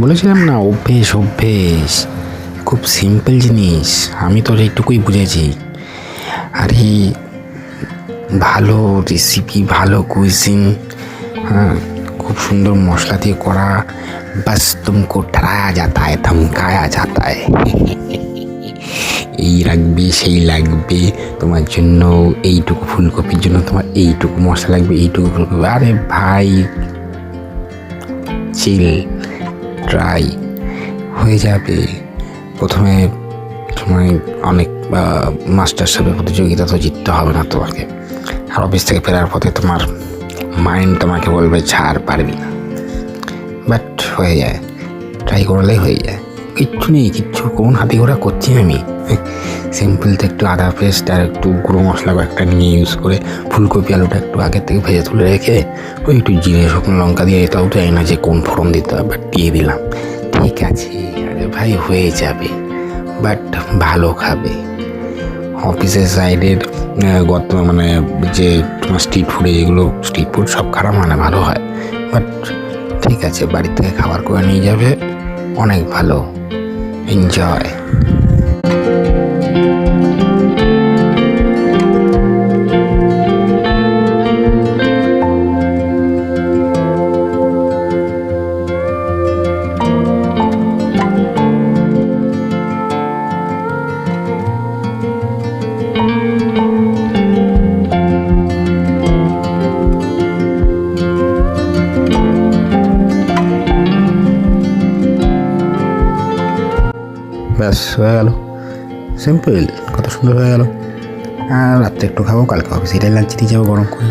বলেছিলাম না, অভ্যেস অভ্যেস, খুব সিম্পল জিনিস। আমি তো এইটুকুই বুঝেছি। আরে ভালো রেসিপি, ভালো কুইজিন, হ্যাঁ, খুব সুন্দর মশলা দিয়ে করা, বাস তুমকো ডরায়া যাতা হ্যায়, ধমকায়া যাতা হ্যায়। এই লাগবে, সেই লাগবে, তোমার জন্য এইটুকু ফুলকপির জন্য তোমার এইটুকু মশলা লাগবে, এইটুকু ফুলকপি। আরে ভাই, চিল, ট্রাই, হয়ে যাবে। প্রথমে তোমার অনেক মাস্টার শেফের প্রতিযোগিতা তো জিততে হবে না তোমাকে। আর অফিস থেকে ফেরার পথে তোমার মাইন্ড তোমাকে বলবে ছাড়, পারবি না, বাট হয়ে যায়, ট্রাই করলেই হয়ে যায়। কিচ্ছু নেই, কিচ্ছু কোন হাতে ঘোরা করছি আমি। সিম্পল তো একটু আদা পেস্ট আর একটু গুঁড়ো মশলা একটা নিয়ে ইউজ করে ফুলকপি আলুটা একটু আগের থেকে ভেজে তুলে রেখে ওই একটু জিরে শুকনো লঙ্কা দিয়ে, এটাও তো না যে কোন ফোড়ন দিতে হবে, বাট দিয়ে দিলাম, ঠিক আছে। আরে ভাই হয়ে যাবে, বাট ভালো খাবে। অফিসের সাইডের মানে যে তোমার স্ট্রিট ফুডে, যেগুলো স্ট্রিট ফুড সব খারাপ মানে ভালো হয়, বাট ঠিক আছে, বাড়ির থেকে খাবার করে নিয়ে যাবে, অনেক ভালো। এনজয়। ব্যাস হয়ে গেল, সিম্পল, কত সুন্দর হয়ে গেল। আর রাত্রে একটু খাবো, কালকে অফিসে লাঞ্চ দিয়ে যাবো গরম করে।